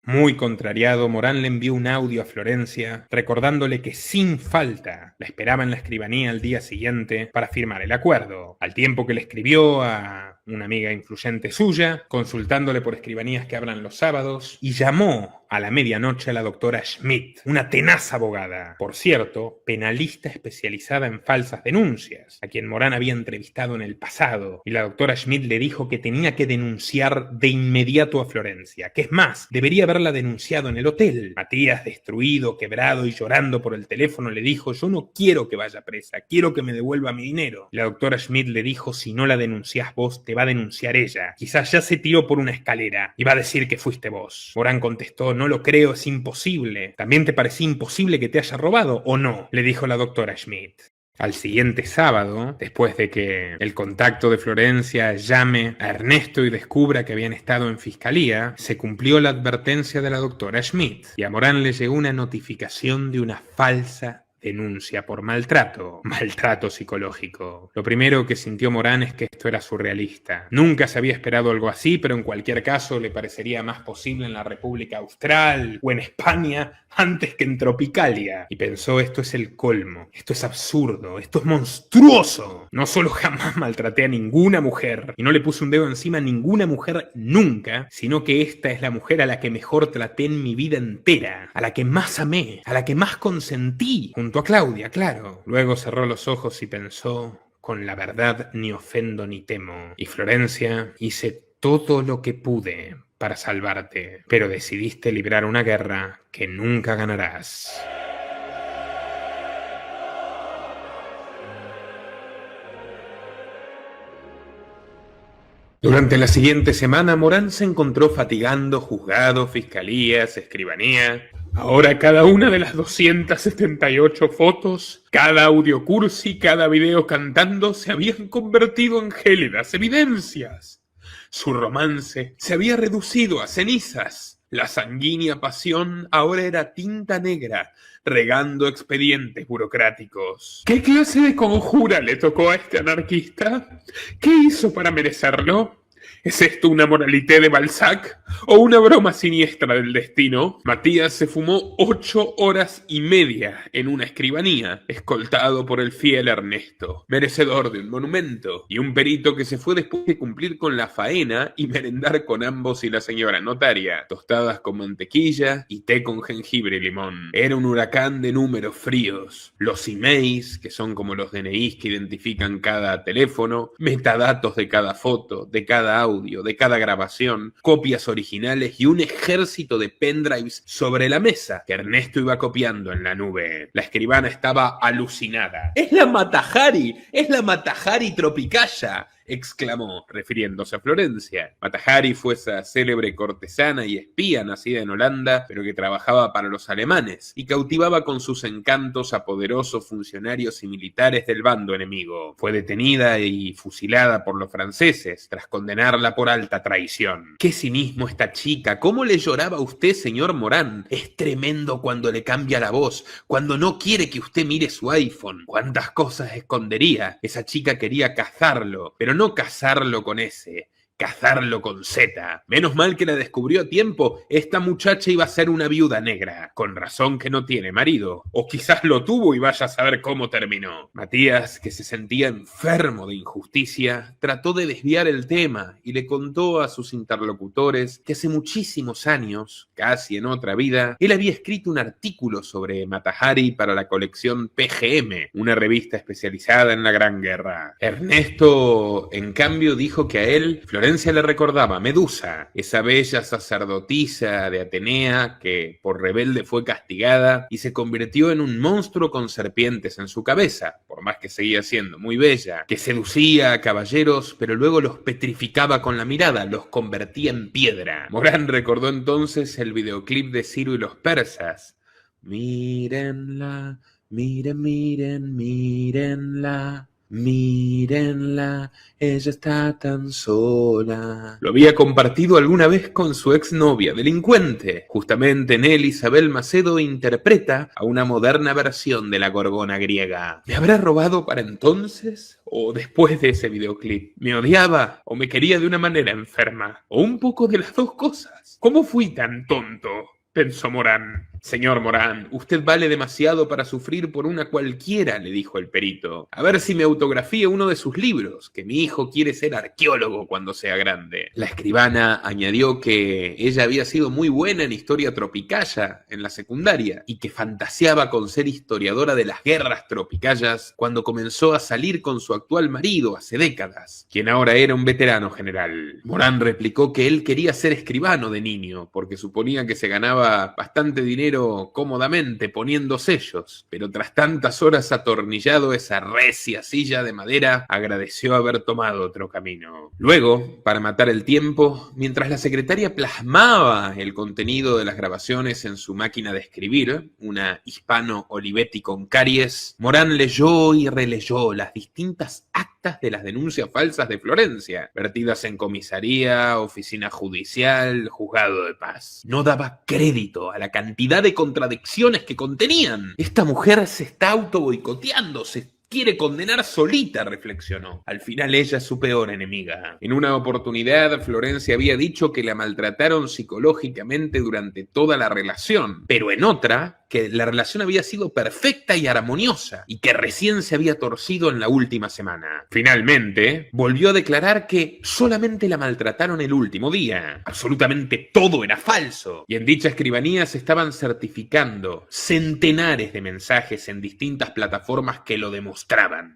Muy contrariado, Morán le envió un audio a Florencia recordándole que sin falta la esperaba en la escribanía al día siguiente para firmar el acuerdo, al tiempo que le escribió a una amiga influyente suya, consultándole por escribanías que abran los sábados, y llamó a la medianoche a la doctora Schmidt, una tenaz abogada, por cierto, penalista especializada en falsas denuncias, a quien Morán había entrevistado en el pasado, y la doctora Schmidt le dijo que tenía que denunciar de inmediato a Florencia, que es más, debería haberla denunciado en el hotel. Matías, destruido, quebrado y llorando por el teléfono, le dijo: yo no quiero que vaya presa, quiero que me devuelva mi dinero. La doctora Schmidt le dijo: si no la denunciás vos, te va a denunciar ella. Quizás ya se tiró por una escalera y va a decir que fuiste vos. Morán contestó: no lo creo, es imposible. ¿También te parecía imposible que te haya robado o no?, le dijo la doctora Schmidt. Al siguiente sábado, después de que el contacto de Florencia llame a Ernesto y descubra que habían estado en fiscalía, se cumplió la advertencia de la doctora Schmidt y a Morán le llegó una notificación de una falsa denuncia por maltrato psicológico. Lo primero que sintió Morán es que esto era surrealista. Nunca se había esperado algo así, pero en cualquier caso le parecería más posible en la República Austral o en España antes que en Tropicalia. Y pensó: esto es el colmo, esto es absurdo, esto es monstruoso. No solo jamás maltraté a ninguna mujer y no le puse un dedo encima a ninguna mujer nunca, sino que esta es la mujer a la que mejor traté en mi vida entera, a la que más amé, a la que más consentí, junto a Claudia, claro. Luego cerró los ojos y pensó: con la verdad ni ofendo ni temo. Y Florencia, hice todo lo que pude para salvarte, pero decidiste librar una guerra que nunca ganarás. Durante la siguiente semana, Morán se encontró fatigando juzgados, fiscalías, escribanía. Ahora cada una de las 278 fotos, cada audio cursi, cada video cantando se habían convertido en gélidas evidencias. Su romance se había reducido a cenizas. La sanguínea pasión ahora era tinta negra, regando expedientes burocráticos. ¿Qué clase de conjura le tocó a este anarquista? ¿Qué hizo para merecerlo? ¿Es esto una moralité de Balzac o una broma siniestra del destino? Matías se fumó 8 horas y media en una escribanía, escoltado por el fiel Ernesto, merecedor de un monumento, y un perito que se fue después de cumplir con la faena y merendar con ambos y la señora notaria, tostadas con mantequilla y té con jengibre y limón. Era un huracán de números fríos, los emails, que son como los DNIs que identifican cada teléfono, metadatos de cada foto, de cada audio, de cada grabación, copias originales y un ejército de pendrives sobre la mesa que Ernesto iba copiando en la nube. La escribana estaba alucinada. ¡Es la Mata-Hari! ¡Es la Mata-Hari Tropicaya!, exclamó, refiriéndose a Florencia. Mata-Hari fue esa célebre cortesana y espía nacida en Holanda, pero que trabajaba para los alemanes y cautivaba con sus encantos a poderosos funcionarios y militares del bando enemigo. Fue detenida y fusilada por los franceses tras condenarla por alta traición. ¡Qué cinismo esta chica! ¿Cómo le lloraba a usted, señor Morán? Es tremendo cuando le cambia la voz, cuando no quiere que usted mire su iPhone. ¿Cuántas cosas escondería? Esa chica quería cazarlo, pero no cazarlo con S, cazarlo con Z. Menos mal que la descubrió a tiempo. Esta muchacha iba a ser una viuda negra. Con razón que no tiene marido. O quizás lo tuvo y vaya a saber cómo terminó. Matías, que se sentía enfermo de injusticia, trató de desviar el tema y le contó a sus interlocutores que hace muchísimos años, casi en otra vida, él había escrito un artículo sobre Mata-Hari para la colección PGM, una revista especializada en la Gran Guerra. Ernesto, en cambio, dijo que a él Florencia le recordaba a Medusa, esa bella sacerdotisa de Atenea que por rebelde fue castigada y se convirtió en un monstruo con serpientes en su cabeza, por más que seguía siendo muy bella, que seducía a caballeros pero luego los petrificaba con la mirada, los convertía en piedra. Morán recordó entonces el videoclip de Ciro y los persas. Mírenla, miren, miren, mírenla. Mírenla, ella está tan sola. Lo había compartido alguna vez con su exnovia delincuente. Justamente en él, Isabel Macedo interpreta a una moderna versión de la Gorgona griega. ¿Me habrá robado para entonces? ¿O después de ese videoclip? ¿Me odiaba o me quería de una manera enferma? ¿O un poco de las dos cosas? ¿Cómo fui tan tonto?, pensó Morán. Señor Morán, usted vale demasiado para sufrir por una cualquiera, le dijo el perito. A ver si me autografía uno de sus libros, que mi hijo quiere ser arqueólogo cuando sea grande. La escribana añadió que ella había sido muy buena en historia tropicaya en la secundaria y que fantaseaba con ser historiadora de las guerras tropicayas cuando comenzó a salir con su actual marido hace décadas, quien ahora era un veterano general. Morán replicó que él quería ser escribano de niño porque suponía que se ganaba bastante dinero cómodamente poniendo sellos, pero tras tantas horas atornillado esa recia silla de madera, agradeció haber tomado otro camino. Luego, para matar el tiempo, mientras la secretaria plasmaba el contenido de las grabaciones en su máquina de escribir, una Hispano Olivetti con caries, Morán leyó y releyó las distintas actas de las denuncias falsas de Florencia, vertidas en comisaría, oficina judicial, juzgado de paz. No daba crédito a la cantidad de contradicciones que contenían. Esta mujer se está auto-boicoteando, se quiere condenar solita, reflexionó. Al final ella es su peor enemiga. En una oportunidad, Florencia había dicho que la maltrataron psicológicamente durante toda la relación, pero en otra, que la relación había sido perfecta y armoniosa y que recién se había torcido en la última semana. Finalmente, volvió a declarar que solamente la maltrataron el último día. Absolutamente todo era falso. Y en dicha escribanía se estaban certificando centenares de mensajes en distintas plataformas que lo demostraban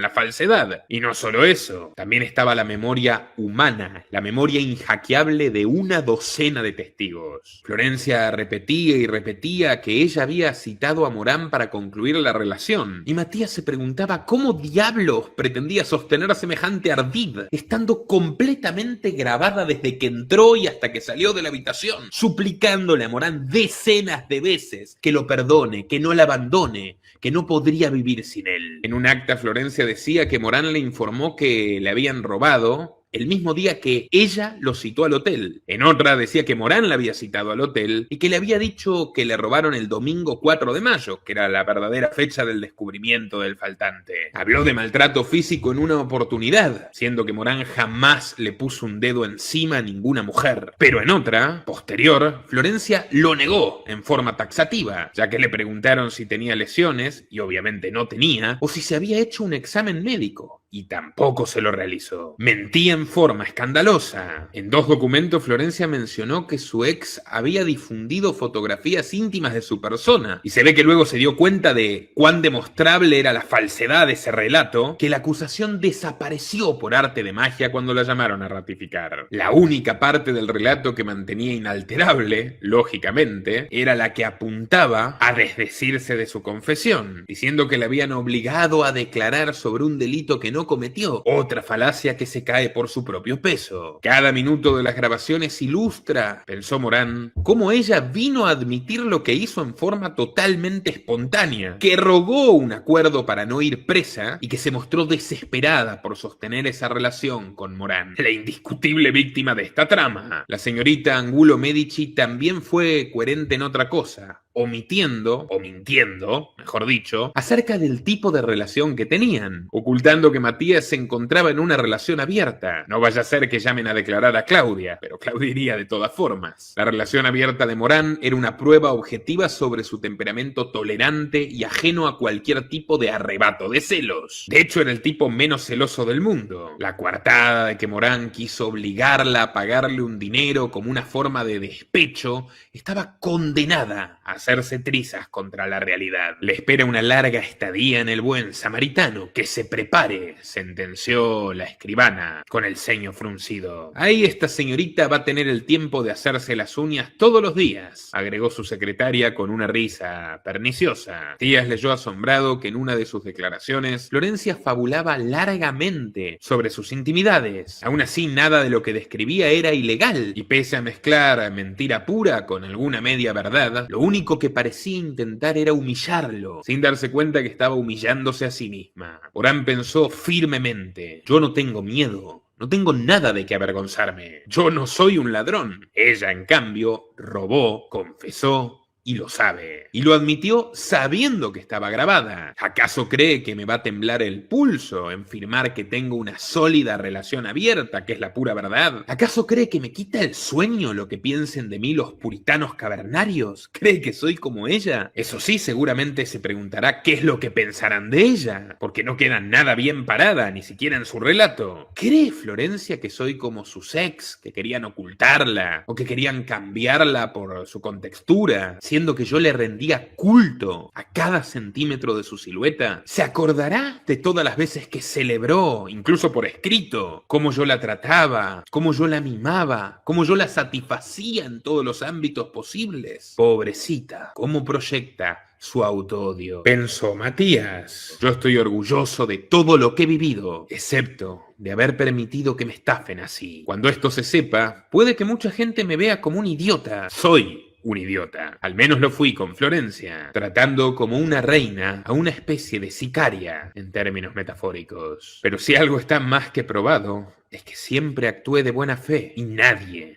la falsedad. Y no solo eso, también estaba la memoria humana, la memoria inhackeable de una docena de testigos. Florencia repetía y repetía que ella había citado a Morán para concluir la relación, y Matías se preguntaba cómo diablos pretendía sostener semejante ardid, estando completamente grabada desde que entró y hasta que salió de la habitación, suplicándole a Morán decenas de veces que lo perdone, que no la abandone, que no podría vivir sin él. En un acta, Florencia decía que Morán le informó que le habían robado el mismo día que ella lo citó al hotel. En otra decía que Morán la había citado al hotel y que le había dicho que le robaron el domingo 4 de mayo, que era la verdadera fecha del descubrimiento del faltante. Habló de maltrato físico en una oportunidad, siendo que Morán jamás le puso un dedo encima a ninguna mujer. Pero en otra, posterior, Florencia lo negó en forma taxativa, ya que le preguntaron si tenía lesiones, y obviamente no tenía, o si se había hecho un examen médico, y tampoco se lo realizó. Mentía en forma escandalosa. En 2 documentos, Florencia mencionó que su ex había difundido fotografías íntimas de su persona, y se ve que luego se dio cuenta de cuán demostrable era la falsedad de ese relato, que la acusación desapareció por arte de magia cuando la llamaron a ratificar. La única parte del relato que mantenía inalterable, lógicamente, era la que apuntaba a desdecirse de su confesión, diciendo que le habían obligado a declarar sobre un delito que no cometió, otra falacia que se cae por su propio peso. Cada minuto de las grabaciones ilustra, pensó Morán, cómo ella vino a admitir lo que hizo en forma totalmente espontánea, que rogó un acuerdo para no ir presa y que se mostró desesperada por sostener esa relación con Morán, la indiscutible víctima de esta trama. La señorita Angulo Medici también fue coherente en otra cosa, omitiendo, o mintiendo, mejor dicho, acerca del tipo de relación que tenían, ocultando que Matías se encontraba en una relación abierta. No vaya a ser que llamen a declarar a Claudia, pero Claudia iría de todas formas. La relación abierta de Morán era una prueba objetiva sobre su temperamento tolerante y ajeno a cualquier tipo de arrebato de celos. De hecho, era el tipo menos celoso del mundo. La coartada de que Morán quiso obligarla a pagarle un dinero como una forma de despecho estaba condenada a hacerse trizas contra la realidad. Le espera una larga estadía en el buen samaritano. Que se prepare, sentenció la escribana con el ceño fruncido. Ahí esta señorita va a tener el tiempo de hacerse las uñas todos los días, agregó su secretaria con una risa perniciosa. Tías leyó asombrado que en una de sus declaraciones Florencia fabulaba largamente sobre sus intimidades. Aún así, nada de lo que describía era ilegal, y pese a mezclar mentira pura con alguna media verdad, lo único único que parecía intentar era humillarlo, sin darse cuenta que estaba humillándose a sí misma. Morán pensó firmemente: yo no tengo miedo. No tengo nada de qué avergonzarme. Yo no soy un ladrón. Ella, en cambio, robó, confesó y lo sabe. Y lo admitió sabiendo que estaba grabada. ¿Acaso cree que me va a temblar el pulso en firmar que tengo una sólida relación abierta, que es la pura verdad? ¿Acaso cree que me quita el sueño lo que piensen de mí los puritanos cavernarios? ¿Cree que soy como ella? Eso sí, seguramente se preguntará qué es lo que pensarán de ella, porque no queda nada bien parada, ni siquiera en su relato. ¿Cree Florencia que soy como sus ex, que querían ocultarla, o que querían cambiarla por su contextura, siendo que yo le rendía culto a cada centímetro de su silueta? ¿Se acordará de todas las veces que celebró, incluso por escrito, cómo yo la trataba, cómo yo la mimaba, cómo yo la satisfacía en todos los ámbitos posibles? Pobrecita, cómo proyecta su autoodio. Pensó Matías: yo estoy orgulloso de todo lo que he vivido, excepto de haber permitido que me estafen así. Cuando esto se sepa, puede que mucha gente me vea como un idiota. Soy un idiota. Al menos lo fui con Florencia, tratando como una reina a una especie de sicaria, en términos metafóricos. Pero si algo está más que probado, es que siempre actué de buena fe y nadie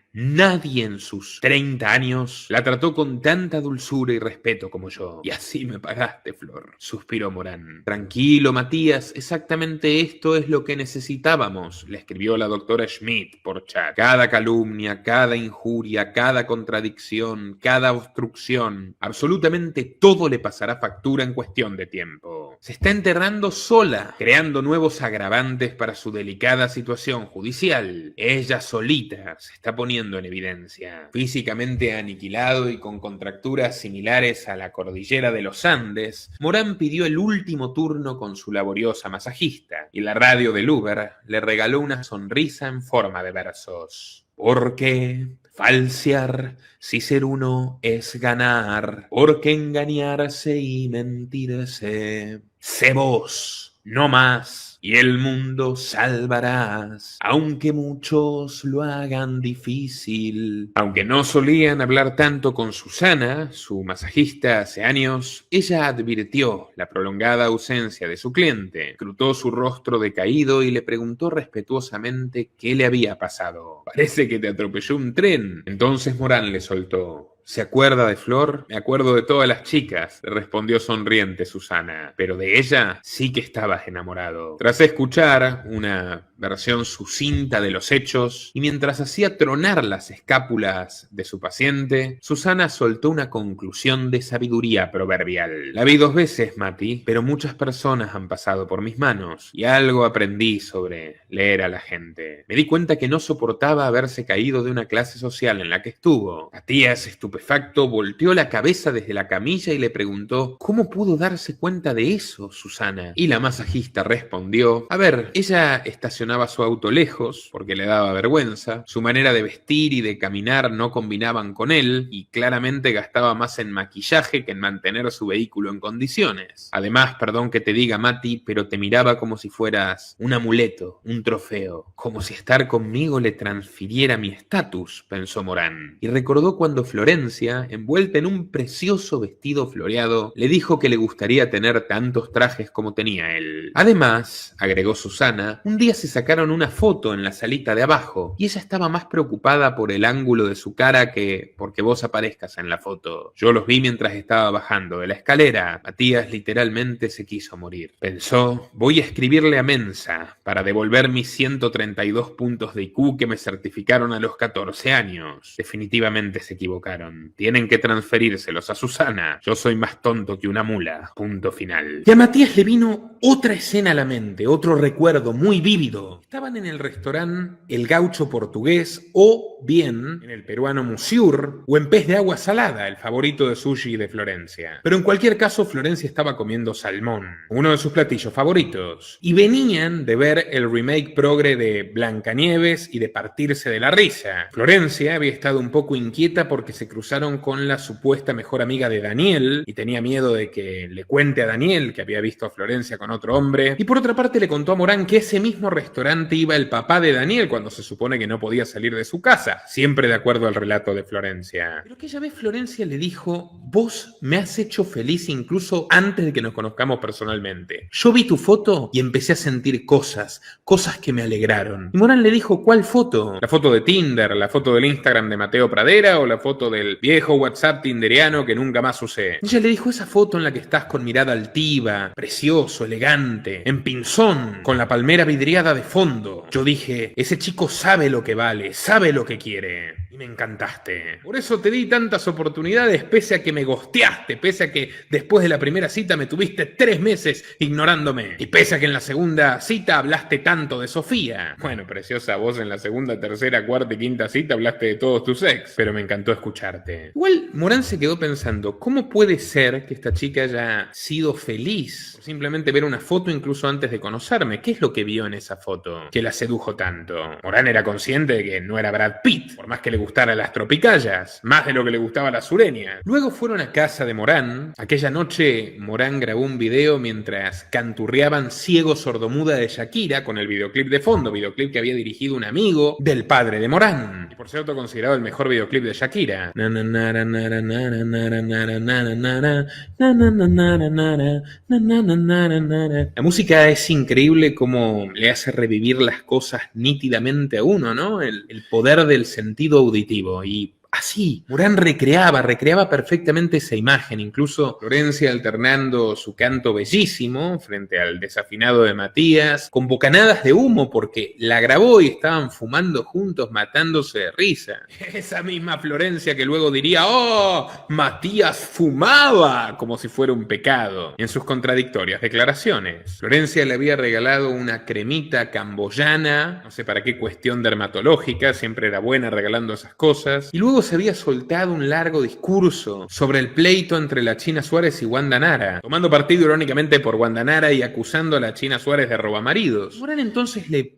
en sus 30 años la trató con tanta dulzura y respeto como yo. Y así me pagaste, Flor, suspiró Morán. Tranquilo, Matías, exactamente esto es lo que necesitábamos, le escribió la doctora Schmidt por chat. Cada calumnia, cada injuria, cada contradicción, cada obstrucción, absolutamente todo le pasará factura en cuestión de tiempo. Se está enterrando sola, creando nuevos agravantes para su delicada situación judicial. Ella solita se está poniendo en evidencia. Físicamente aniquilado y con contracturas similares a la cordillera de los Andes, Morán pidió el último turno con su laboriosa masajista, y la radio del Uber le regaló una sonrisa en forma de versos. Porque falsear, si ser uno es ganar, porque engañarse y mentirse. Sé vos, no más, y el mundo salvarás, aunque muchos lo hagan difícil. Aunque no solían hablar tanto con Susana, su masajista hace años, ella advirtió la prolongada ausencia de su cliente, escrutó su rostro decaído y le preguntó respetuosamente qué le había pasado. Parece que te atropelló un tren. Entonces Morán le soltó: ¿se acuerda de Flor? Me acuerdo de todas las chicas, le respondió sonriente Susana, pero de ella sí que estabas enamorado. Tras escuchar una versión sucinta de los hechos, y mientras hacía tronar las escápulas de su paciente, Susana soltó una conclusión de sabiduría proverbial. La vi 2 veces, Mati, pero muchas personas han pasado por mis manos, y algo aprendí sobre leer a la gente. Me di cuenta que no soportaba haberse caído de una clase social en la que estuvo. Matías, estupefacto, volteó la cabeza desde la camilla y le preguntó: ¿cómo pudo darse cuenta de eso, Susana? Y la masajista respondió: a ver, ella estacionaba su auto lejos porque le daba vergüenza, su manera de vestir y de caminar no combinaban con él y claramente gastaba más en maquillaje que en mantener su vehículo en condiciones. Además, perdón que te diga, Mati, pero te miraba como si fueras un amuleto, un trofeo, como si estar conmigo le transfiriera mi estatus, pensó Morán, y recordó cuando Florencia, envuelta en un precioso vestido floreado, le dijo que le gustaría tener tantos trajes como tenía él. Además, agregó Susana, un día se sacaron una foto en la salita de abajo y ella estaba más preocupada por el ángulo de su cara que porque vos aparezcas en la foto. Yo los vi mientras estaba bajando de la escalera. Matías literalmente se quiso morir. Pensó: voy a escribirle a Mensa para devolver mis 132 puntos de IQ que me certificaron a los 14 años. Definitivamente se equivocaron. Tienen que transferírselos a Susana. Yo soy más tonto que una mula. Punto final. Y a Matías le vino otra escena a la mente, otro recuerdo muy vívido. Estaban en el restaurante El Gaucho Portugués, o bien en el peruano Musiur, o en Pez de Agua Salada, el favorito de sushi de Florencia. Pero en cualquier caso, Florencia estaba comiendo salmón, uno de sus platillos favoritos, y venían de ver el remake progre de Blancanieves y de partirse de la risa. Florencia había estado un poco inquieta porque se cruzó cruzaron con la supuesta mejor amiga de Daniel y tenía miedo de que le cuente a Daniel que había visto a Florencia con otro hombre. Y por otra parte le contó a Morán que ese mismo restaurante iba el papá de Daniel cuando se supone que no podía salir de su casa, siempre de acuerdo al relato de Florencia. Pero aquella vez Florencia le dijo: vos me has hecho feliz incluso antes de que nos conozcamos personalmente. Yo vi tu foto y empecé a sentir cosas que me alegraron. Y Morán le dijo: ¿cuál foto? ¿La foto de Tinder? ¿La foto del Instagram de Mateo Pradera? ¿O la foto del viejo WhatsApp tinderiano que nunca más usé? Ella le dijo: esa foto en la que estás con mirada altiva, precioso, elegante, en pinzón, con la palmera vidriada de fondo. Yo dije: ese chico sabe lo que vale, sabe lo que quiere. Y me encantaste. Por eso te di tantas oportunidades, pese a que me gosteaste, pese a que después de la primera cita me tuviste 3 meses ignorándome, y pese a que en la segunda cita hablaste tanto de Sofía. Bueno, preciosa, vos en la segunda, tercera, cuarta y quinta cita hablaste de todos tus ex, pero me encantó escucharte. Igual Morán se quedó pensando: ¿cómo puede ser que esta chica haya sido feliz por simplemente ver una foto incluso antes de conocerme? ¿Qué es lo que vio en esa foto que la sedujo tanto? Morán era consciente de que no era Brad Pitt, por más que le gustara las tropicallas, más de lo que le gustaba la sureña. Luego fueron a casa de Morán. Aquella noche Morán grabó un video mientras canturreaban Ciego Sordomuda de Shakira con el videoclip de fondo, videoclip que había dirigido un amigo del padre de Morán, y por cierto considerado el mejor videoclip de Shakira. La música es increíble como le hace revivir las cosas nítidamente a uno, ¿no? El poder del sentido auditivo. Y así, Morán recreaba perfectamente esa imagen, incluso Florencia alternando su canto bellísimo frente al desafinado de Matías, con bocanadas de humo porque la grabó y estaban fumando juntos, matándose de risa. Esa misma Florencia que luego diría: ¡oh, Matías fumaba!, como si fuera un pecado. En sus contradictorias declaraciones, Florencia le había regalado una cremita camboyana, no sé para qué cuestión dermatológica, siempre era buena regalando esas cosas, y luego se había soltado un largo discurso sobre el pleito entre la China Suárez y Wanda Nara, tomando partido irónicamente por Wanda Nara y acusando a la China Suárez de robamaridos. Morán entonces le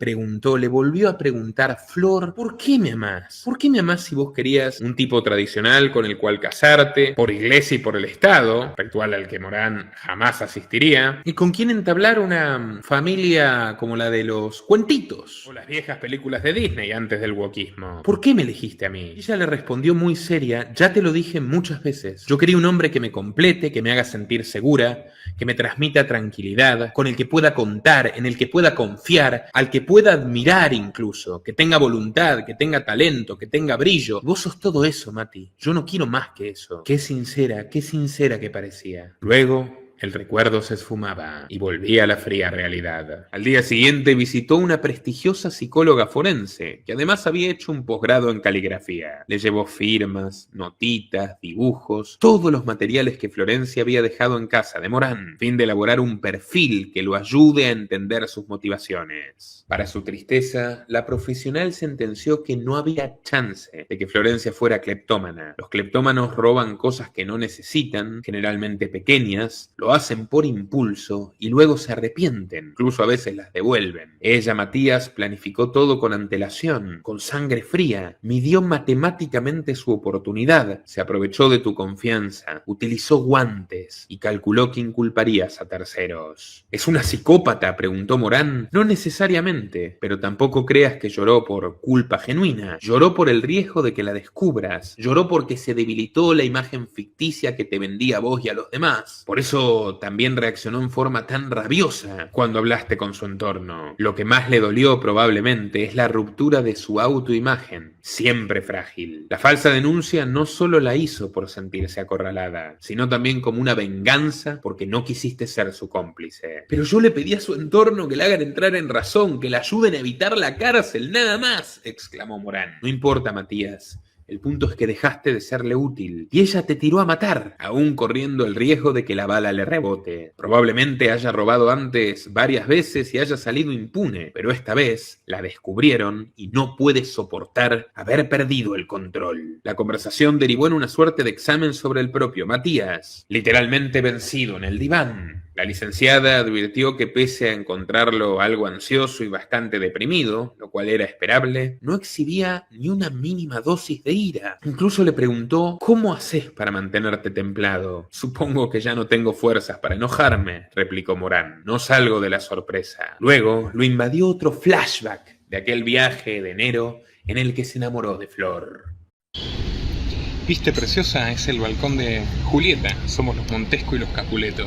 volvió a preguntar: Flor, ¿por qué me amás? ¿Por qué me amás si vos querías un tipo tradicional con el cual casarte, por iglesia y por el Estado, ritual al que Morán jamás asistiría, y con quien entablar una familia como la de los cuentitos o las viejas películas de Disney antes del wokismo? ¿Por qué me elegiste a mí? Y ella le respondió muy seria: ya te lo dije muchas veces, yo quería un hombre que me complete, que me haga sentir segura, que me transmita tranquilidad, con el que pueda contar, en el que pueda confiar, al que pueda admirar incluso, que tenga voluntad, que tenga talento, que tenga brillo. Vos sos todo eso, Mati. Yo no quiero más que eso. Qué sincera que parecía. Luego el recuerdo se esfumaba y volvía a la fría realidad. Al día siguiente visitó una prestigiosa psicóloga forense, que además había hecho un posgrado en caligrafía. Le llevó firmas, notitas, dibujos, todos los materiales que Florencia había dejado en casa de Morán, a fin de elaborar un perfil que lo ayude a entender sus motivaciones. Para su tristeza, la profesional sentenció que no había chance de que Florencia fuera cleptómana. Los cleptómanos roban cosas que no necesitan, generalmente pequeñas, lo hacen por impulso y luego se arrepienten, incluso a veces las devuelven. Ella, Matías, planificó todo con antelación, con sangre fría, midió matemáticamente su oportunidad, se aprovechó de tu confianza, utilizó guantes y calculó que inculparías a terceros. ¿Es una psicópata?, preguntó Morán. No necesariamente, pero tampoco creas que lloró por culpa genuina. Lloró por el riesgo de que la descubras, lloró porque se debilitó la imagen ficticia que te vendía a vos y a los demás. Por eso también reaccionó en forma tan rabiosa cuando hablaste con su entorno. Lo que más le dolió probablemente es la ruptura de su autoimagen, siempre frágil. La falsa denuncia no solo la hizo por sentirse acorralada, sino también como una venganza porque no quisiste ser su cómplice. Pero yo le pedí a su entorno que la hagan entrar en razón, que la ayuden a evitar la cárcel, nada más, exclamó Morán. No importa, Matías. El punto es que dejaste de serle útil y ella te tiró a matar, aún corriendo el riesgo de que la bala le rebote. Probablemente haya robado antes varias veces y haya salido impune, pero esta vez la descubrieron y no puede soportar haber perdido el control. La conversación derivó en una suerte de examen sobre el propio Matías, literalmente vencido en el diván. La licenciada advirtió que pese a encontrarlo algo ansioso y bastante deprimido, lo cual era esperable, no exhibía ni una mínima dosis de ira. Incluso le preguntó: ¿cómo haces para mantenerte templado? Supongo que ya no tengo fuerzas para enojarme, replicó Morán. No salgo de la sorpresa. Luego lo invadió otro flashback de aquel viaje de enero en el que se enamoró de Flor. Viste, preciosa, es el balcón de Julieta. Somos los Montesco y los Capuleto.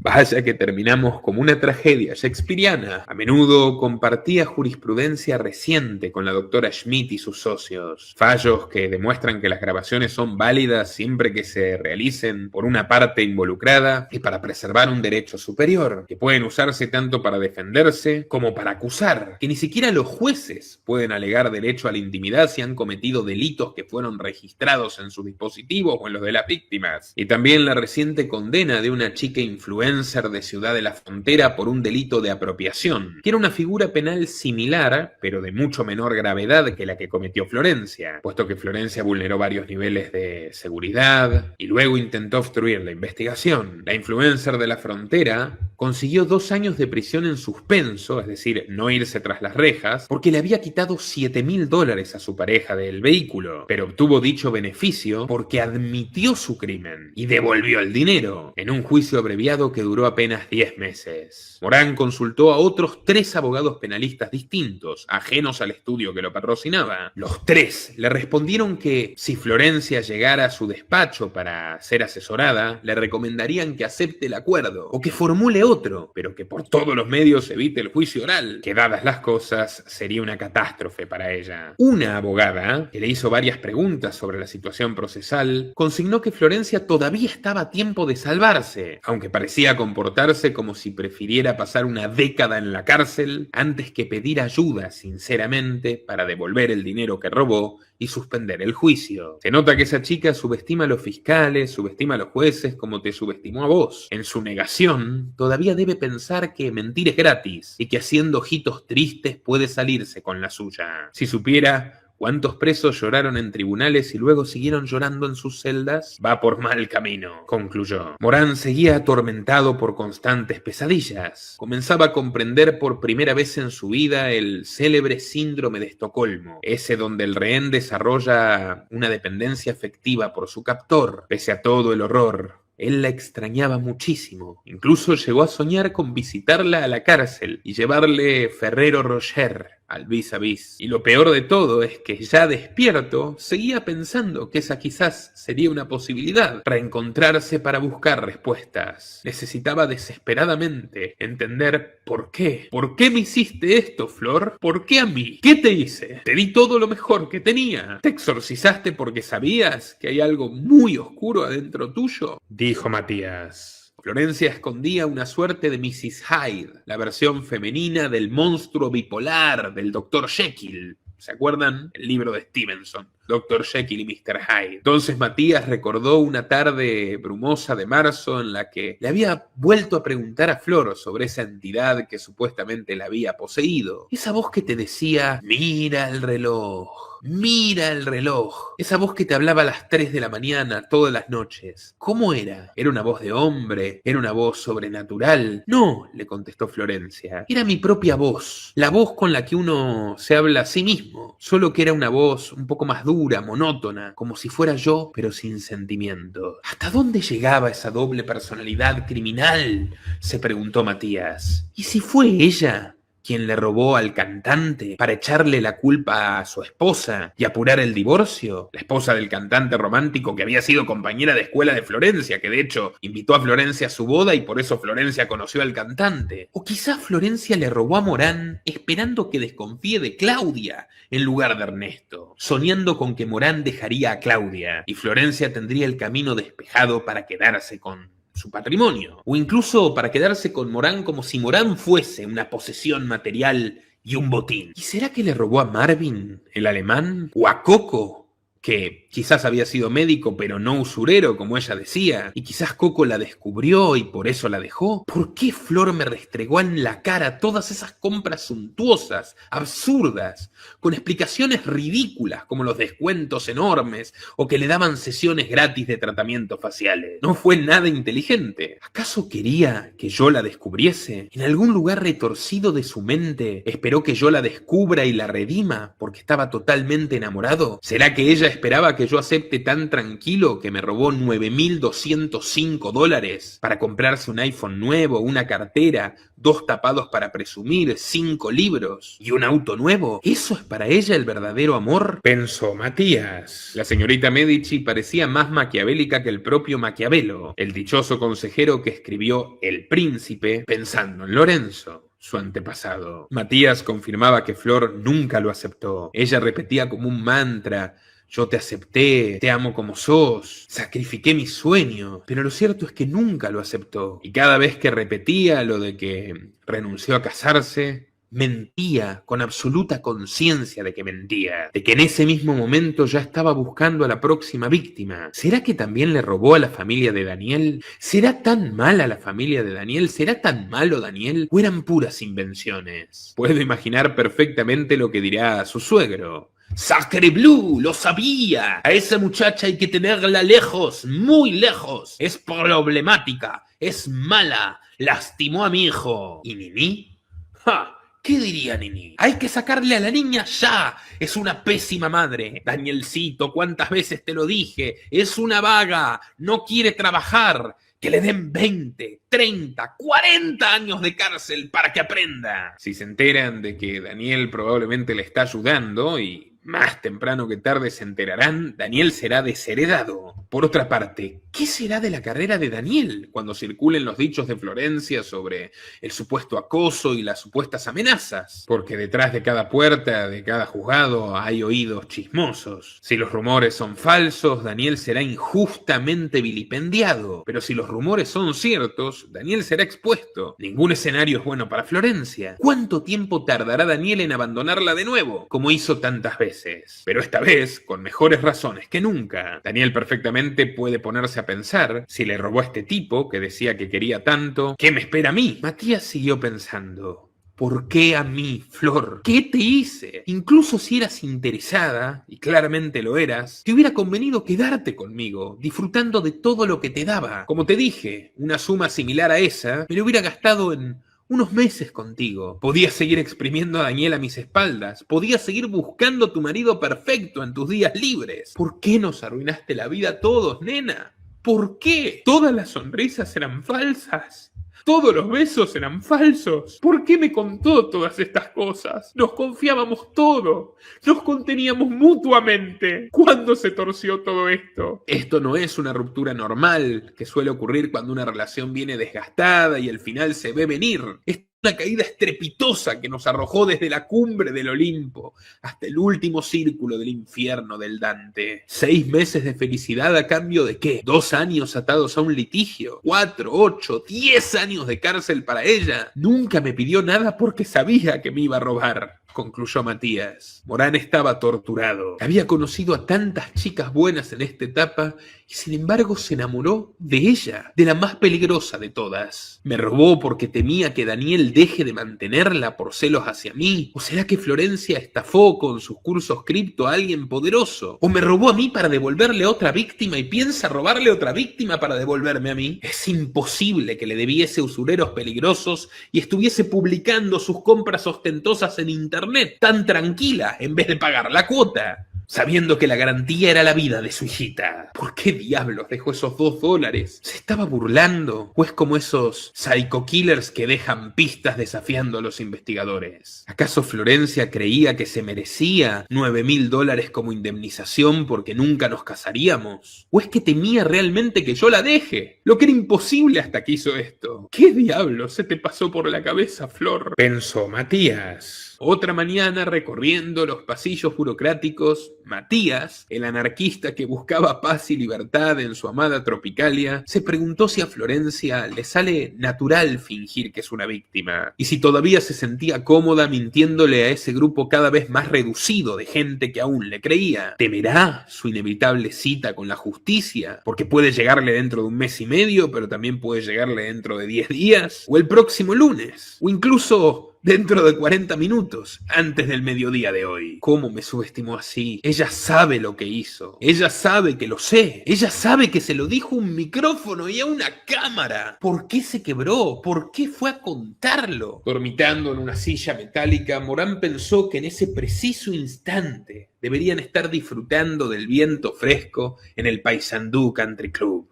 Vaya que terminamos como una tragedia shakespeariana. A menudo compartía jurisprudencia reciente con la doctora Schmidt y sus socios. Fallos que demuestran que las grabaciones son válidas siempre que se realicen por una parte involucrada y para preservar un derecho superior, que pueden usarse tanto para defenderse como para acusar, que ni siquiera los jueces pueden alegar derecho a la intimidad si han cometido delitos que fueron registrados en sus dispositivos o en los de las víctimas. Y también la reciente condena de una chica influencer de Ciudad de la Frontera por un delito de apropiación, que era una figura penal similar, pero de mucho menor gravedad que la que cometió Florencia, puesto que Florencia vulneró varios niveles de seguridad y luego intentó obstruir la investigación. La influencer de la Frontera consiguió 2 años de prisión en suspenso, es decir, no irse tras las rejas, porque le había quitado $7.000 a su pareja del vehículo, pero obtuvo dicho beneficio porque admitió su crimen y devolvió el dinero en un juicio abreviado que duró apenas 10 meses. Morán consultó a otros 3 abogados penalistas distintos, ajenos al estudio que lo patrocinaba. Los 3 le respondieron que si Florencia llegara a su despacho para ser asesorada, le recomendarían que acepte el acuerdo o que formule otro, pero que por todos los medios evite el juicio oral, que dadas las cosas sería una catástrofe para ella. Una abogada, que le hizo varias preguntas sobre la situación procesal, consignó que Florencia todavía estaba a tiempo de salvarse, aunque parecía comportarse como si prefiriera pasar una década en la cárcel antes que pedir ayuda sinceramente para devolver el dinero que robó y suspender el juicio. Se nota que esa chica subestima a los fiscales, subestima a los jueces como te subestimó a vos. En su negación, todavía debe pensar que mentir es gratis y que haciendo ojitos tristes puede salirse con la suya. Si supiera ¿cuántos presos lloraron en tribunales y luego siguieron llorando en sus celdas? Va por mal camino, concluyó. Morán seguía atormentado por constantes pesadillas. Comenzaba a comprender por primera vez en su vida el célebre síndrome de Estocolmo, ese donde el rehén desarrolla una dependencia afectiva por su captor. Pese a todo el horror, él la extrañaba muchísimo. Incluso llegó a soñar con visitarla a la cárcel y llevarle Ferrero Rocher al vis a vis. Y lo peor de todo es que ya despierto seguía pensando que esa quizás sería una posibilidad, reencontrarse para buscar respuestas. Necesitaba desesperadamente entender por qué. ¿Por qué me hiciste esto, Flor? ¿Por qué a mí? ¿Qué te hice? Te di todo lo mejor que tenía. ¿Te exorcizaste porque sabías que hay algo muy oscuro adentro tuyo?, dijo Matías. Florencia escondía una suerte de Mrs. Hyde, la versión femenina del monstruo bipolar del Dr. Jekyll. ¿Se acuerdan? El libro de Stevenson, Dr. Jekyll y Mr. Hyde. Entonces Matías recordó una tarde brumosa de marzo en la que le había vuelto a preguntar a Flor sobre esa entidad que supuestamente la había poseído. Esa voz que te decía: mira el reloj. Mira el reloj. Esa voz que te hablaba a las 3 de la mañana todas las noches. ¿Cómo era? ¿Era una voz de hombre? ¿Era una voz sobrenatural? No, le contestó Florencia. Era mi propia voz. La voz con la que uno se habla a sí mismo. Solo que era una voz un poco más dura, monótona, como si fuera yo, pero sin sentimiento. ¿Hasta dónde llegaba esa doble personalidad criminal?, se preguntó Matías. ¿Y si fue ella quien le robó al cantante para echarle la culpa a su esposa y apurar el divorcio? La esposa del cantante romántico que había sido compañera de escuela de Florencia, que de hecho invitó a Florencia a su boda y por eso Florencia conoció al cantante. O quizá Florencia le robó a Morán esperando que desconfíe de Claudia en lugar de Ernesto, soñando con que Morán dejaría a Claudia y Florencia tendría el camino despejado para quedarse con su patrimonio, o incluso para quedarse con Morán como si Morán fuese una posesión material y un botín. ¿Y será que le robó a Marvin, el alemán, o a Coco, que quizás había sido médico pero no usurero como ella decía, y quizás Coco la descubrió y por eso la dejó. ¿Por qué Flor me restregó en la cara todas esas compras suntuosas, absurdas, con explicaciones ridículas como los descuentos enormes o que le daban sesiones gratis de tratamientos faciales? No fue nada inteligente. ¿Acaso quería que yo la descubriese? ¿En algún lugar retorcido de su mente esperó que yo la descubra y la redima porque estaba totalmente enamorado? ¿Será que ella esperaba que yo acepte tan tranquilo que me robó $9.205 para comprarse un iPhone nuevo, una cartera, 2 tapados para presumir, 5 libros y un auto nuevo? ¿Eso es para ella el verdadero amor?, pensó Matías. La señorita Medici parecía más maquiavélica que el propio Maquiavelo, el dichoso consejero que escribió El Príncipe pensando en Lorenzo, su antepasado. Matías confirmaba que Flor nunca lo aceptó. Ella repetía como un mantra: yo te acepté, te amo como sos, sacrifiqué mi sueño. Pero lo cierto es que nunca lo aceptó. Y cada vez que repetía lo de que renunció a casarse, mentía con absoluta conciencia de que mentía, de que en ese mismo momento ya estaba buscando a la próxima víctima. ¿Será que también le robó a la familia de Daniel? ¿Será tan mala la familia de Daniel? ¿Será tan malo Daniel? ¿O eran puras invenciones? Puedo imaginar perfectamente lo que dirá su suegro. ¡Sacre bleu! ¡Lo sabía! A esa muchacha hay que tenerla lejos, muy lejos. Es problemática, es mala, lastimó a mi hijo. ¿Y Nini? ¡Ja! ¿Qué diría Nini? Hay que sacarle a la niña ya. Es una pésima madre. Danielcito, ¿cuántas veces te lo dije? Es una vaga. No quiere trabajar. Que le den 20, 30, 40 años de cárcel para que aprenda. Si se enteran de que Daniel probablemente le está ayudando, y más temprano que tarde se enterarán, Daniel será desheredado. Por otra parte, ¿qué será de la carrera de Daniel cuando circulen los dichos de Florencia sobre el supuesto acoso y las supuestas amenazas? Porque detrás de cada puerta, de cada juzgado, hay oídos chismosos. Si los rumores son falsos, Daniel será injustamente vilipendiado. Pero si los rumores son ciertos, Daniel será expuesto. Ningún escenario es bueno para Florencia. ¿Cuánto tiempo tardará Daniel en abandonarla de nuevo, como hizo tantas veces? Pero esta vez, con mejores razones que nunca. Daniel perfectamente puede ponerse a pensar: si le robó a este tipo que decía que quería tanto, ¿qué me espera a mí? Matías siguió pensando: ¿por qué a mí, Flor? ¿Qué te hice? Incluso si eras interesada, y claramente lo eras, te hubiera convenido quedarte conmigo, disfrutando de todo lo que te daba. Como te dije, una suma similar a esa me lo hubiera gastado en unos meses contigo. Podías seguir exprimiendo a Daniel a mis espaldas. Podías seguir buscando tu marido perfecto en tus días libres. ¿Por qué nos arruinaste la vida a todos, nena? ¿Por qué? Todas las sonrisas eran falsas. Todos los besos eran falsos. ¿Por qué me contó todas estas cosas? Nos confiábamos todo. Nos conteníamos mutuamente. ¿Cuándo se torció todo esto? Esto no es una ruptura normal que suele ocurrir cuando una relación viene desgastada y el final se ve venir. Es una caída estrepitosa que nos arrojó desde la cumbre del Olimpo hasta el último círculo del infierno del Dante. 6 meses de felicidad a cambio de ¿qué? 2 años atados a un litigio. 4, 8, 10 años de cárcel para ella. Nunca me pidió nada porque sabía que me iba a robar, concluyó Matías. Morán estaba torturado. Había conocido a tantas chicas buenas en esta etapa y sin embargo se enamoró de ella, de la más peligrosa de todas. ¿Me robó porque temía que Daniel deje de mantenerla por celos hacia mí? ¿O será que Florencia estafó con sus cursos cripto a alguien poderoso? ¿O me robó a mí para devolverle a otra víctima y piensa robarle a otra víctima para devolverme a mí? Es imposible que le debiese usureros peligrosos y estuviese publicando sus compras ostentosas en internet tan tranquila en vez de pagar la cuota, sabiendo que la garantía era la vida de su hijita. ¿Por qué diablos dejó esos $2? ¿Se estaba burlando? ¿O es como esos psycho killers que dejan pistas desafiando a los investigadores? ¿Acaso Florencia creía que se merecía $9.000 como indemnización porque nunca nos casaríamos? ¿O es que temía realmente que yo la deje? Lo que era imposible hasta que hizo esto. ¿Qué diablos se te pasó por la cabeza, Flor?, pensó Matías. Otra mañana, recorriendo los pasillos burocráticos, Matías, el anarquista que buscaba paz y libertad en su amada Tropicalia, se preguntó si a Florencia le sale natural fingir que es una víctima, y si todavía se sentía cómoda mintiéndole a ese grupo cada vez más reducido de gente que aún le creía. ¿Temerá su inevitable cita con la justicia? Porque puede llegarle dentro de un mes y medio, pero también puede llegarle dentro de 10 días, o el próximo lunes, o incluso dentro de 40 minutos, antes del mediodía de hoy. ¿Cómo me subestimó así? Ella sabe lo que hizo. Ella sabe que lo sé. Ella sabe que se lo dijo a un micrófono y a una cámara. ¿Por qué se quebró? ¿Por qué fue a contarlo? Dormitando en una silla metálica, Morán pensó que en ese preciso instante deberían estar disfrutando del viento fresco en el Paysandú Country Club.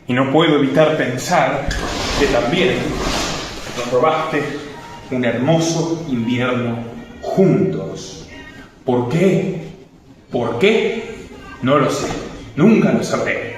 Y no puedo evitar pensar que también nos robaste un hermoso invierno juntos. ¿Por qué? ¿Por qué? No lo sé. Nunca lo sabré.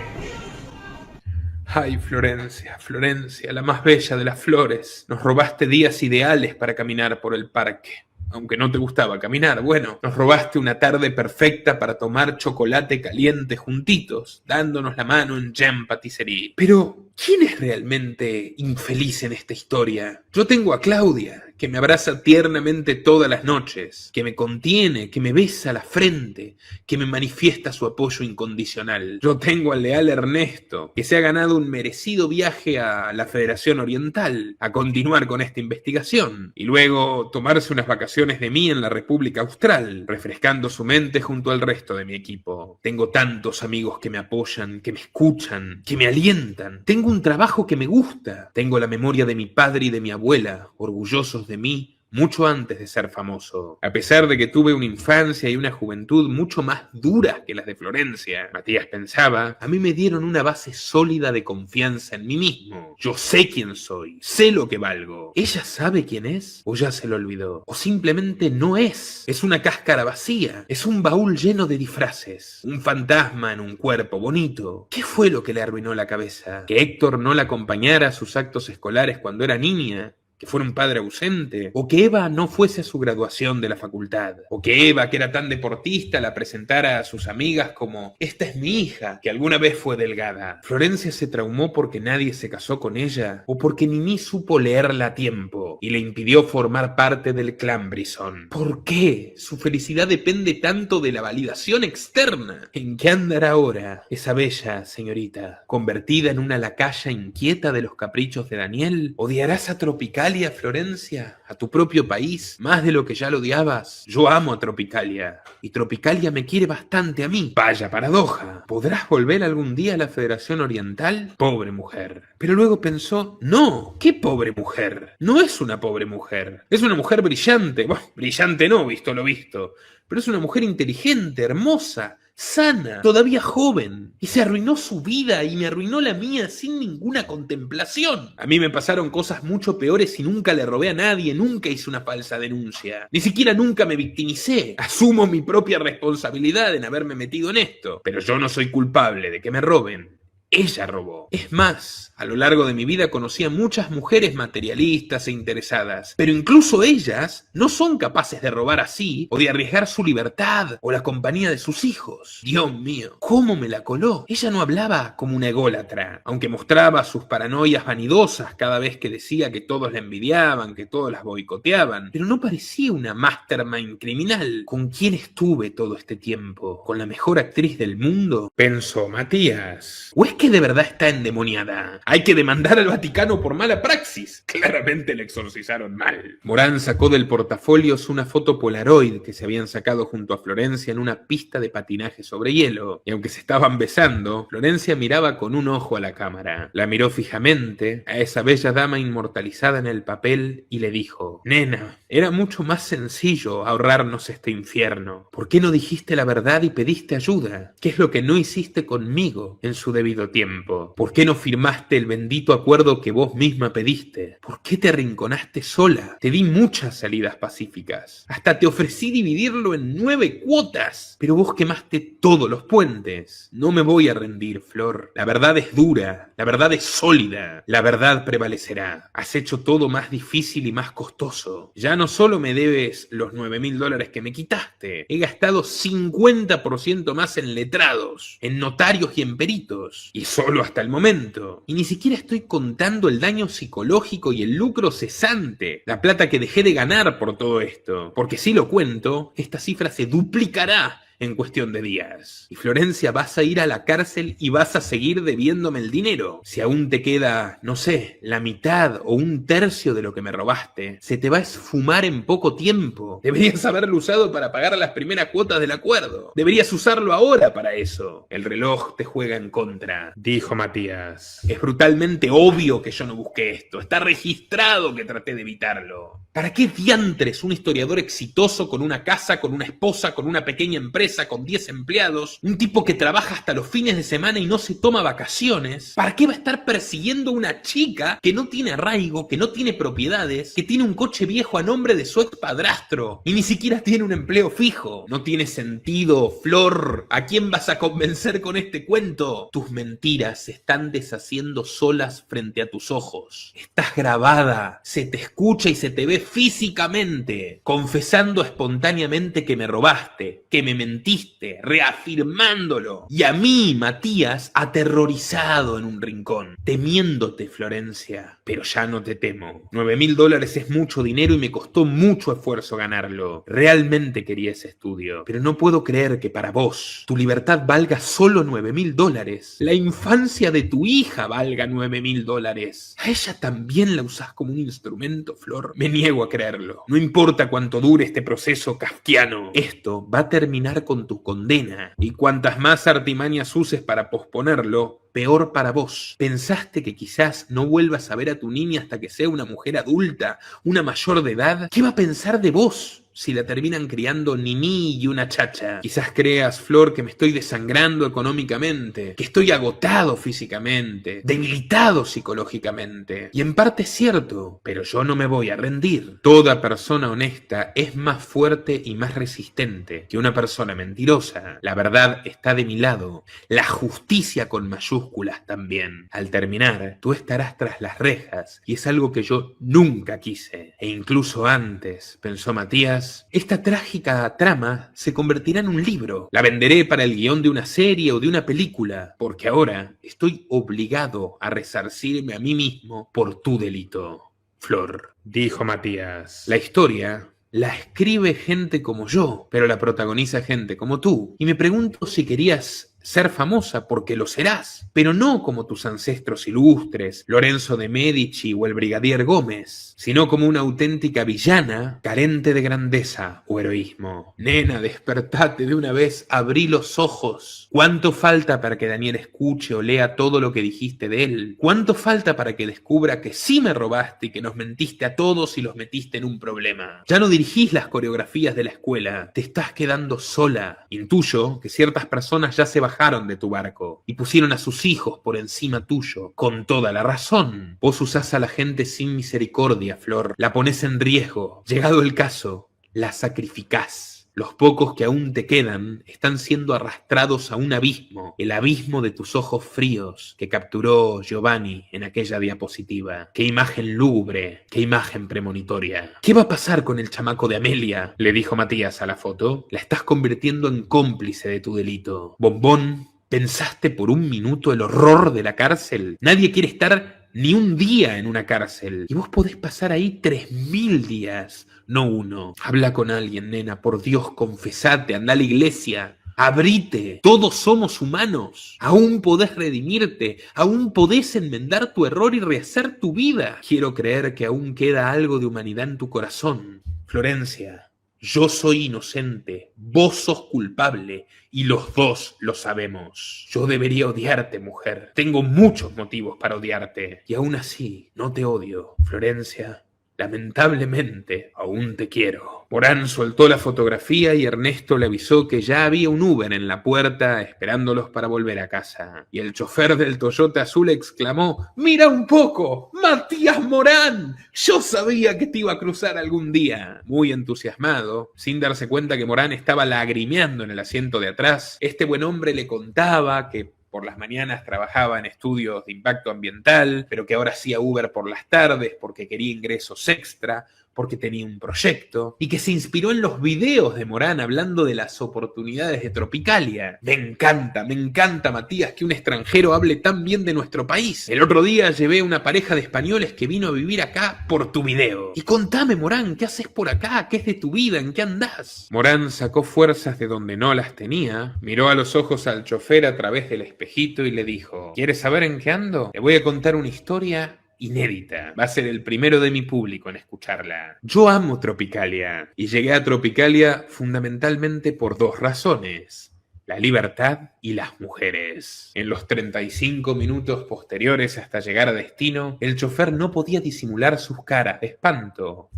Ay, Florencia, Florencia, la más bella de las flores. Nos robaste días ideales para caminar por el parque. Aunque no te gustaba caminar, bueno, nos robaste una tarde perfecta para tomar chocolate caliente juntitos, dándonos la mano en Jean Patisserie. Pero, ¿quién es realmente infeliz en esta historia? Yo tengo a Claudia, que me abraza tiernamente todas las noches, que me contiene, que me besa la frente, que me manifiesta su apoyo incondicional. Yo tengo al leal Ernesto, que se ha ganado un merecido viaje a la Federación Oriental, a continuar con esta investigación, y luego tomarse unas vacaciones de mí en la República Austral, refrescando su mente junto al resto de mi equipo. Tengo tantos amigos que me apoyan, que me escuchan, que me alientan. Tengo un trabajo que me gusta. Tengo la memoria de mi padre y de mi abuela, orgullosos de mí mucho antes de ser famoso. A pesar de que tuve una infancia y una juventud mucho más duras que las de Florencia, Matías pensaba, a mí me dieron una base sólida de confianza en mí mismo. Yo sé quién soy, sé lo que valgo. ¿Ella sabe quién es? ¿O ya se lo olvidó? ¿O simplemente no es? Es una cáscara vacía, es un baúl lleno de disfraces, un fantasma en un cuerpo bonito. ¿Qué fue lo que le arruinó la cabeza? ¿Que Héctor no la acompañara a sus actos escolares cuando era niña? ¿Que fuera un padre ausente? ¿O que Eva no fuese a su graduación de la facultad? ¿O que Eva, que era tan deportista, la presentara a sus amigas como «Esta es mi hija, que alguna vez fue delgada»? ¿Florencia se traumó porque nadie se casó con ella? ¿O porque Nini supo leerla a tiempo y le impidió formar parte del clan Brisson? ¿Por qué su felicidad depende tanto de la validación externa? ¿En qué andará ahora esa bella señorita? ¿Convertida en una lacaya inquieta de los caprichos de Daniel? ¿Odiarás a Tropicalia, Florencia, a tu propio país, más de lo que ya lo odiabas? Yo amo a Tropicalia, y Tropicalia me quiere bastante a mí. Vaya paradoja. ¿Podrás volver algún día a la Federación Oriental? Pobre mujer. Pero luego pensó, no, ¿qué pobre mujer? No es una pobre mujer. Es una mujer brillante. Bueno, brillante no, visto lo visto. Pero es una mujer inteligente, hermosa, sana, todavía joven, y se arruinó su vida y me arruinó la mía sin ninguna contemplación. A mí me pasaron cosas mucho peores y nunca le robé a nadie, nunca hice una falsa denuncia, ni siquiera nunca me victimicé. Asumo mi propia responsabilidad en haberme metido en esto, pero yo no soy culpable de que me roben. Ella robó. Es más, a lo largo de mi vida conocí a muchas mujeres materialistas e interesadas, pero incluso ellas no son capaces de robar así o de arriesgar su libertad o la compañía de sus hijos. Dios mío, ¿cómo me la coló? Ella no hablaba como una ególatra, aunque mostraba sus paranoias vanidosas cada vez que decía que todos la envidiaban, que todos las boicoteaban, pero no parecía una mastermind criminal. ¿Con quién estuve todo este tiempo? ¿Con la mejor actriz del mundo?, pensó Matías. ¿O es que de verdad está endemoniada? Hay que demandar al Vaticano por mala praxis. Claramente la exorcizaron mal. Morán sacó del portafolio una foto Polaroid que se habían sacado junto a Florencia en una pista de patinaje sobre hielo. Y aunque se estaban besando, Florencia miraba con un ojo a la cámara. La miró fijamente a esa bella dama inmortalizada en el papel y le dijo: «Nena, era mucho más sencillo ahorrarnos este infierno. ¿Por qué no dijiste la verdad y pediste ayuda? ¿Qué es lo que no hiciste conmigo en su debido dio tiempo? ¿Por qué no firmaste el bendito acuerdo que vos misma pediste? ¿Por qué te arrinconaste sola? Te di muchas salidas pacíficas. Hasta te ofrecí dividirlo en 9 cuotas. Pero vos quemaste todos los puentes. No me voy a rendir, Flor. La verdad es dura. La verdad es sólida. La verdad prevalecerá. Has hecho todo más difícil y más costoso. Ya no solo me debes los $9.000 que me quitaste. He gastado 50% más en letrados, en notarios y en peritos. Y solo hasta el momento. Y ni siquiera estoy contando el daño psicológico y el lucro cesante. La plata que dejé de ganar por todo esto. Porque si lo cuento, esta cifra se duplicará en cuestión de días. Y Florencia, vas a ir a la cárcel y vas a seguir debiéndome el dinero. Si aún te queda, no sé, la mitad o 1/3 de lo que me robaste, se te va a esfumar en poco tiempo. Deberías haberlo usado para pagar las primeras cuotas del acuerdo. Deberías usarlo ahora para eso. El reloj te juega en contra, dijo Matías. Es brutalmente obvio que yo no busqué esto. Está registrado que traté de evitarlo. ¿Para qué diantres un historiador exitoso con una casa, con una esposa, con una pequeña empresa, con 10 empleados, un tipo que trabaja hasta los fines de semana y no se toma vacaciones, ¿para qué va a estar persiguiendo a una chica que no tiene arraigo, que no tiene propiedades, que tiene un coche viejo a nombre de su ex padrastro y ni siquiera tiene un empleo fijo? No tiene sentido, Flor. ¿A quién vas a convencer con este cuento? Tus mentiras se están deshaciendo solas frente a tus ojos. Estás grabada, se te escucha y se te ve físicamente, confesando espontáneamente que me robaste, que me mentiste, reafirmándolo. Y a mí, Matías, aterrorizado en un rincón, temiéndote, Florencia. Pero ya no te temo. $9.000 es mucho dinero y me costó mucho esfuerzo ganarlo. Realmente quería ese estudio, pero no puedo creer que para vos tu libertad valga solo $9.000. La infancia de tu hija valga $9.000. ¿A ella también la usás como un instrumento, Flor? Me niego a creerlo. No importa cuánto dure este proceso kafkiano. Esto va a terminar con tu condena. Y cuantas más artimañas uses para posponerlo, peor para vos. ¿Pensaste que quizás no vuelvas a ver a tu niña hasta que sea una mujer adulta, una mayor de edad? ¿Qué va a pensar de vos si la terminan criando Nini y una chacha? Quizás creas, Flor, que me estoy desangrando económicamente, que estoy agotado físicamente, debilitado psicológicamente. Y en parte es cierto, pero yo no me voy a rendir. Toda persona honesta es más fuerte y más resistente que una persona mentirosa. La verdad está de mi lado. La justicia con mayúsculas también. Al terminar, tú estarás tras las rejas, y es algo que yo nunca quise. E incluso antes, pensó Matías, esta trágica trama se convertirá en un libro. La venderé para el guión de una serie o de una película, porque ahora estoy obligado a resarcirme a mí mismo por tu delito, Flor, dijo Matías. La historia la escribe gente como yo, pero la protagoniza gente como tú. Y me pregunto si querías ser famosa, porque lo serás, pero no como tus ancestros ilustres, Lorenzo de Medici o el Brigadier Gómez, sino como una auténtica villana carente de grandeza o heroísmo. Nena, despertate de una vez, abrí los ojos. ¿Cuánto falta para que Daniel escuche o lea todo lo que dijiste de él? ¿Cuánto falta para que descubra que sí me robaste y que nos mentiste a todos y los metiste en un problema? Ya no dirigís las coreografías de la escuela, te estás quedando sola. Intuyo que ciertas personas ya se bajaron de tu barco y pusieron a sus hijos por encima tuyo, con toda la razón. Vos usás a la gente sin misericordia, Flor, la ponés en riesgo. Llegado el caso, la sacrificás. Los pocos que aún te quedan están siendo arrastrados a un abismo, el abismo de tus ojos fríos que capturó Giovanni en aquella diapositiva. ¡Qué imagen lúgubre! ¡Qué imagen premonitoria! ¿Qué va a pasar con el chamaco de Amelia?, le dijo Matías a la foto. La estás convirtiendo en cómplice de tu delito. Bombón, ¿pensaste por un minuto el horror de la cárcel? Nadie quiere estar ni un día en una cárcel. Y vos podés pasar ahí 3.000 días, no uno. Habla con alguien, nena, por Dios, confesate, anda a la iglesia. Abrite, todos somos humanos. Aún podés redimirte, aún podés enmendar tu error y rehacer tu vida. Quiero creer que aún queda algo de humanidad en tu corazón. Florencia, yo soy inocente, vos sos culpable y los dos lo sabemos. Yo debería odiarte, mujer. Tengo muchos motivos para odiarte y aún así no te odio. Florencia, Lamentablemente, aún te quiero. Morán soltó la fotografía y Ernesto le avisó que ya había un Uber en la puerta esperándolos para volver a casa. Y el chofer del Toyota azul exclamó: ¡Mira un poco! ¡Matías Morán! Yo sabía que te iba a cruzar algún día. Muy entusiasmado, sin darse cuenta que Morán estaba lagrimeando en el asiento de atrás, este buen hombre le contaba que por las mañanas trabajaba en estudios de impacto ambiental, pero que ahora hacía Uber por las tardes porque quería ingresos extra, porque tenía un proyecto, y que se inspiró en los videos de Morán hablando de las oportunidades de Tropicalia. Me encanta, Matías, que un extranjero hable tan bien de nuestro país. El otro día llevé una pareja de españoles que vino a vivir acá por tu video. Y contame, Morán, ¿qué haces por acá? ¿Qué es de tu vida? ¿En qué andás? Morán sacó fuerzas de donde no las tenía, miró a los ojos al chofer a través del espejito y le dijo: ¿Quieres saber en qué ando? Te voy a contar una historia inédita. Va a ser el primero de mi público en escucharla. Yo amo Tropicalia y llegué a Tropicalia fundamentalmente por dos razones: la libertad y las mujeres. En los 35 minutos posteriores hasta llegar a destino, el chofer no podía disimular sus caras de espanto.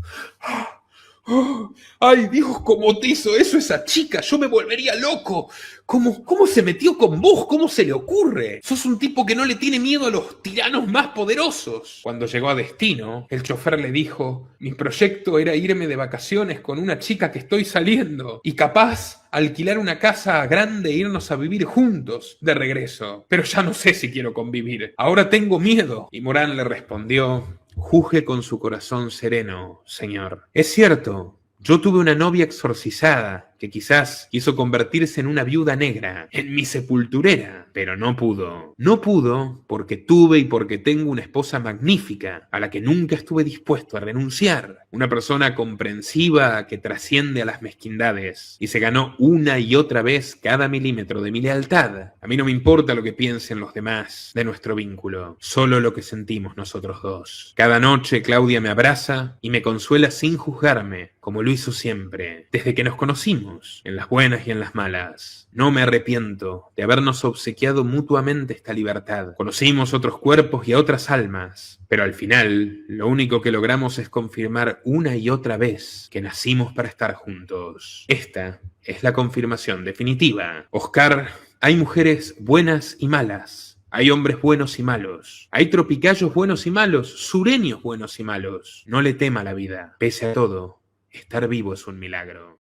¡Oh! ¡Ay, Dios! ¿Cómo te hizo eso esa chica? Yo me volvería loco. ¿Cómo se metió con vos? ¿Cómo se le ocurre? Sos un tipo que no le tiene miedo a los tiranos más poderosos. Cuando llegó a destino, el chofer le dijo: mi proyecto era irme de vacaciones con una chica que estoy saliendo y capaz alquilar una casa grande e irnos a vivir juntos de regreso. Pero ya no sé si quiero convivir. Ahora tengo miedo. Y Morán le respondió: juzgue con su corazón sereno, señor. Es cierto, yo tuve una novia exorcizada que quizás quiso convertirse en una viuda negra, en mi sepulturera, pero no pudo. No pudo porque tuve y porque tengo una esposa magnífica a la que nunca estuve dispuesto a renunciar. Una persona comprensiva que trasciende a las mezquindades y se ganó una y otra vez cada milímetro de mi lealtad. A mí no me importa lo que piensen los demás de nuestro vínculo, solo lo que sentimos nosotros dos. Cada noche Claudia me abraza y me consuela sin juzgarme, como lo hizo siempre, desde que nos conocimos, en las buenas y en las malas. No me arrepiento de habernos obsequiado mutuamente esta libertad. Conocimos otros cuerpos y a otras almas, pero al final lo único que logramos es confirmar una y otra vez que nacimos para estar juntos. Esta es la confirmación definitiva. Oscar, hay mujeres buenas y malas. Hay hombres buenos y malos. Hay tropicallos buenos y malos, sureños buenos y malos. No le tema la vida. Pese a todo, estar vivo es un milagro.